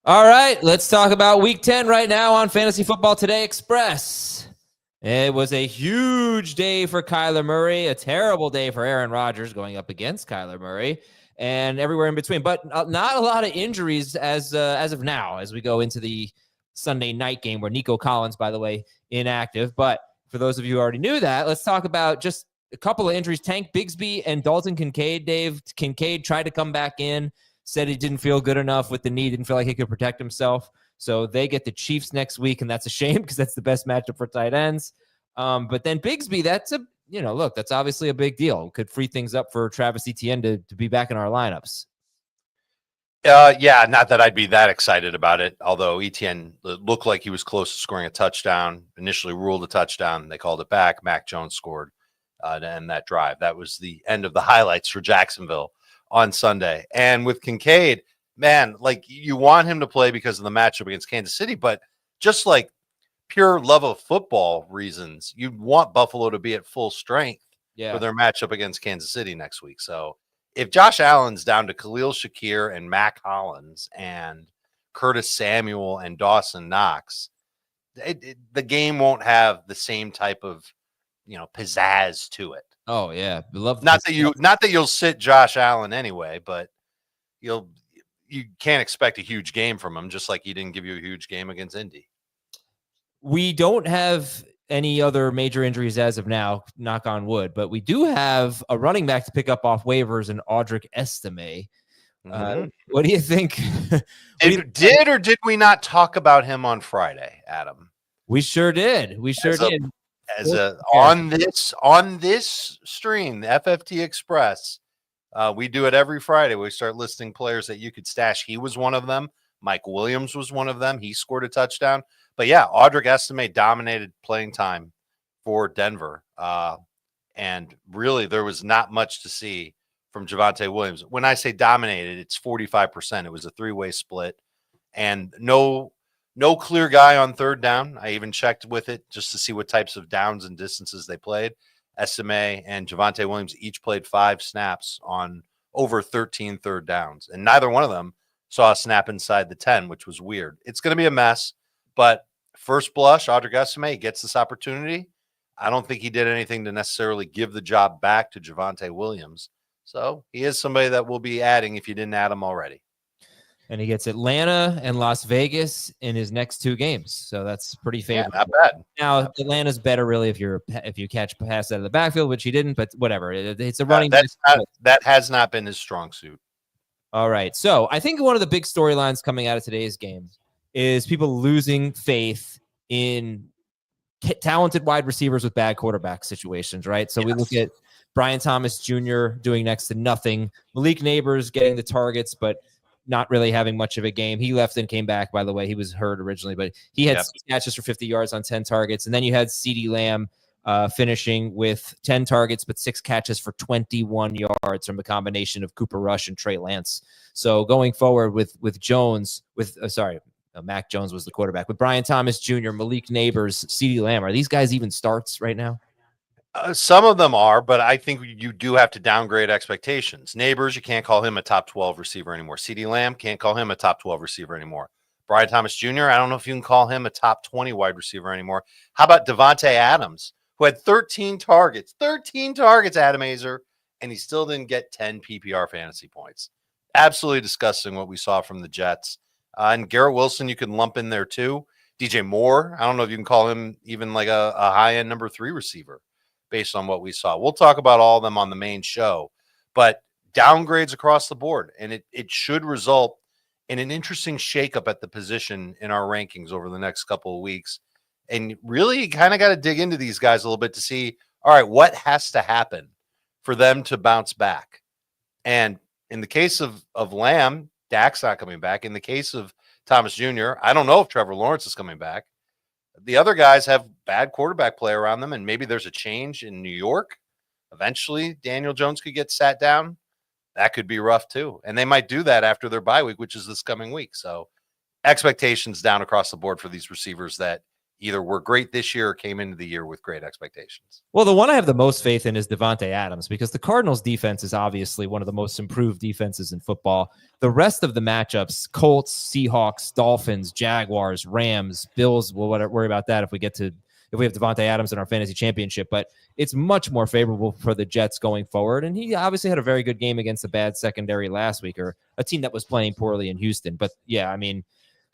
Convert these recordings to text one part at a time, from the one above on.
All right, let's talk about Week 10 right now on Fantasy Football Today Express. It was a huge day for Kyler Murray, a terrible day for Aaron Rodgers going up against Kyler Murray, and everywhere in between. But not a lot of injuries as of now, as we go into the Sunday night game where Nico Collins, by the way, inactive. But for those of you who already knew that, let's talk about just a couple of injuries. Tank Bigsby and Dalton Kincaid. Dave Kincaid tried to come back in. Said he didn't feel good enough with the knee, didn't feel like he could protect himself. So they get the Chiefs next week, and that's a shame because that's the best matchup for tight ends. But then Bigsby, that's obviously a big deal. Could free things up for Travis Etienne to be back in our lineups. Yeah, not that I'd be that excited about it, although Etienne looked like he was close to scoring a touchdown, initially ruled a touchdown. They called it back. Mac Jones scored to end that drive. That was the end of the highlights for Jacksonville on Sunday. And with Kincaid, man, like you want him to play because of the matchup against Kansas City, but just like pure love of football reasons, you'd want Buffalo to be at full strength for their matchup against Kansas City next week. So if Josh Allen's down to Khalil Shakir and Mac Hollins and Curtis Samuel and Dawson Knox, the game won't have the same type of, pizzazz to it. Oh yeah, not that you'll sit Josh Allen anyway, but you can't expect a huge game from him, just like he didn't give you a huge game against Indy. We don't have any other major injuries as of now, knock on wood, but we do have a running back to pick up off waivers in Audric Estime. What do you think? Did or did we not talk about him on Friday, Adam? We sure did. Did. On this stream, the FFT Express, we do it every Friday. We start listing players that you could stash. He was one of them. Mike Williams was one of them. He scored a touchdown. But yeah, Audric Estime dominated playing time for Denver. And really, there was not much to see from Javonte Williams. When I say dominated, it's 45%. It was a three-way split. And no clear guy on third down. I even checked with it just to see what types of downs and distances they played. Estime and Javonte Williams each played 5 snaps on over 13 third downs. And neither one of them saw a snap inside the 10, which was weird. It's going to be a mess. But first blush, Audric Estime gets this opportunity. I don't think he did anything to necessarily give the job back to Javonte Williams. So he is somebody that we'll be adding if you didn't add him already. And he gets Atlanta and Las Vegas in his next 2 games. So that's pretty favorable. Yeah, not bad. Now, Atlanta's better really if you catch a pass out of the backfield, which he didn't, but whatever. It's a running back. That has not been his strong suit. All right. So I think one of the big storylines coming out of today's game is people losing faith in talented wide receivers with bad quarterback situations, right? So we look at Brian Thomas Jr. doing next to nothing. Malik Neighbors getting the targets, but not really having much of a game. He left and came back, by the way. He was hurt originally, but he had 6 catches for 50 yards on 10 targets. And then you had CeeDee Lamb finishing with 10 targets, but 6 catches for 21 yards from a combination of Cooper Rush and Trey Lance. So going forward with Jones, Mac Jones was the quarterback. With Brian Thomas Jr., Malik Neighbors, CeeDee Lamb, are these guys even starts right now? Some of them are, but I think you do have to downgrade expectations. Neighbors, you can't call him a top 12 receiver anymore. CeeDee Lamb, can't call him a top 12 receiver anymore. Brian Thomas Jr., I don't know if you can call him a top 20 wide receiver anymore. How about Davante Adams, who had 13 targets, Adam Azer, and he still didn't get 10 PPR fantasy points. Absolutely disgusting what we saw from the Jets. And Garrett Wilson, you can lump in there too. DJ Moore, I don't know if you can call him even like a high-end number 3 receiver based on what we saw. We'll talk about all of them on the main show, but downgrades across the board. And it should result in an interesting shakeup at the position in our rankings over the next couple of weeks. And really, you kind of got to dig into these guys a little bit to see, all right, what has to happen for them to bounce back? And in the case of Lamb, Dak's not coming back. In the case of Thomas Jr., I don't know if Trevor Lawrence is coming back. The other guys have bad quarterback play around them, and maybe there's a change in New York. Eventually, Daniel Jones could get sat down. That could be rough too. And they might do that after their bye week, which is this coming week. So expectations down across the board for these receivers that either were great this year or came into the year with great expectations. Well, the one I have the most faith in is Davante Adams, because the Cardinals defense is obviously one of the most improved defenses in football. The rest of the matchups, Colts, Seahawks, Dolphins, Jaguars, Rams, Bills, we'll worry about that if we have Davante Adams in our fantasy championship, but it's much more favorable for the Jets going forward. And he obviously had a very good game against a bad secondary last week, or a team that was playing poorly in Houston. But yeah, I mean,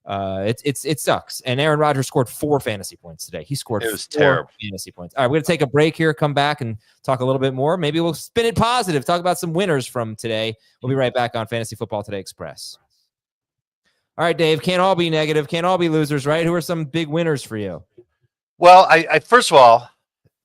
it sucks. And Aaron Rodgers scored 4 fantasy points today. He scored 4 terrible fantasy points. All right, we're going to take a break here, come back and talk a little bit more. Maybe we'll spin it positive, talk about some winners from today. We'll be right back on Fantasy Football Today Express. All right, Dave, can't all be negative, can't all be losers, right? Who are some big winners for you? Well, I first of all,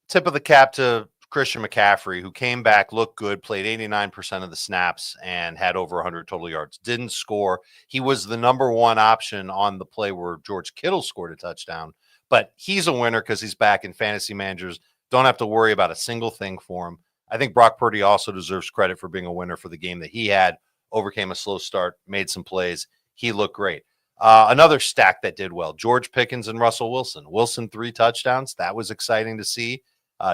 tip of the cap to Christian McCaffrey, who came back, looked good, played 89% of the snaps, and had over 100 total yards. Didn't score. He was the number one option on the play where George Kittle scored a touchdown. But he's a winner because he's back, in fantasy managers don't have to worry about a single thing for him. I think Brock Purdy also deserves credit for being a winner for the game that he had, overcame a slow start, made some plays. He looked great. Another stack that did well, George Pickens and Russell Wilson. Wilson, 3 touchdowns. That was exciting to see.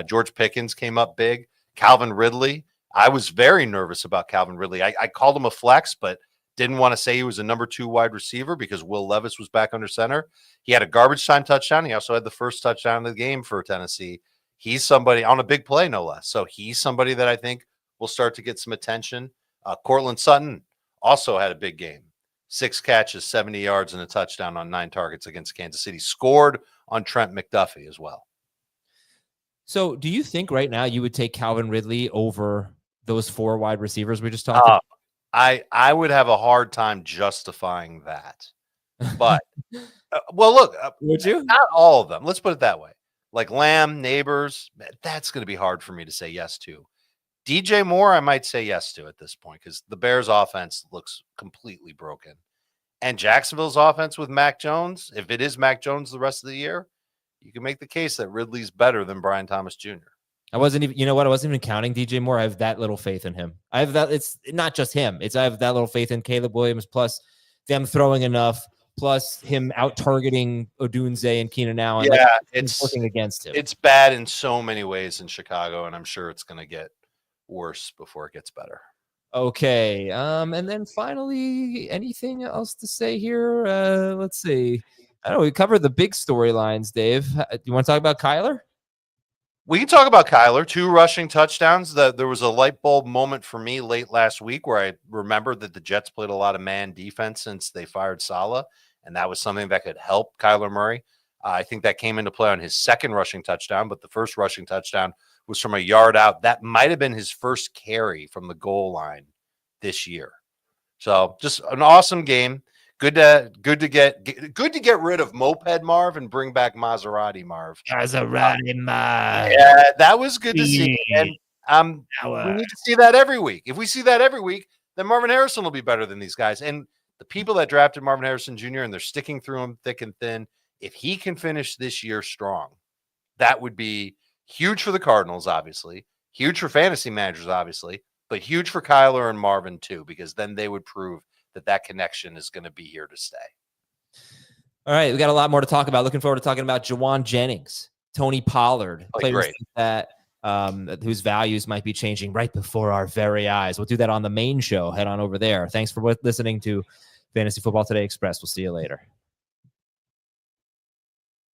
George Pickens came up big. Calvin Ridley. I was very nervous about Calvin Ridley. I called him a flex, but didn't want to say he was a number 2 wide receiver because Will Levis was back under center. He had a garbage time touchdown. He also had the first touchdown of the game for Tennessee. He's somebody on a big play, no less. So he's somebody that I think will start to get some attention. Cortland Sutton also had a big game. 6 catches, 70 yards, and a touchdown on 9 targets against Kansas City. Scored on Trent McDuffie as well. So do you think right now you would take Calvin Ridley over those 4 wide receivers we just talked about? I would have a hard time justifying that. But, well, look. Would you? Not all of them. Let's put it that way. Like Lamb, Neighbors, that's going to be hard for me to say yes to. DJ Moore, I might say yes to at this point because the Bears' offense looks completely broken. And Jacksonville's offense with Mac Jones, if it is Mac Jones the rest of the year, you can make the case that Ridley's better than Brian Thomas Jr. I wasn't even, I wasn't even counting DJ Moore. I have that little faith in him. I have that. It's not just him. I have that little faith in Caleb Williams, plus them throwing enough, plus him out targeting Odunze and Keenan Allen. Yeah, it's working against him. It's bad in so many ways in Chicago, and I'm sure it's going to get worse before it gets better. Okay. And then finally, anything else to say here? Let's see. I don't know. We covered the big storylines, Dave. Do you want to talk about Kyler? We can talk about Kyler. 2 rushing touchdowns. There was a light bulb moment for me late last week where I remembered that the Jets played a lot of man defense since they fired Saleh, and that was something that could help Kyler Murray. I think that came into play on his 2nd rushing touchdown, but the first rushing touchdown was from a yard out. That might have been his first carry from the goal line this year. So just an awesome game. Good to get rid of Moped Marv and bring back Maserati Marv. Maserati Marv. Yeah, that was good to see. And we need to see that every week. If we see that every week, then Marvin Harrison will be better than these guys. And the people that drafted Marvin Harrison Jr. and they're sticking through him thick and thin, if he can finish this year strong, that would be huge for the Cardinals, obviously, huge for fantasy managers, obviously, but huge for Kyler and Marvin too, because then they would prove that connection is going to be here to stay. All right, we got a lot more to talk about. Looking forward to talking about Jawan Jennings, Tony Pollard, players that whose values might be changing right before our very eyes. We'll do that on the main show. Head on over there. Thanks for listening to Fantasy Football Today Express. We'll see you later.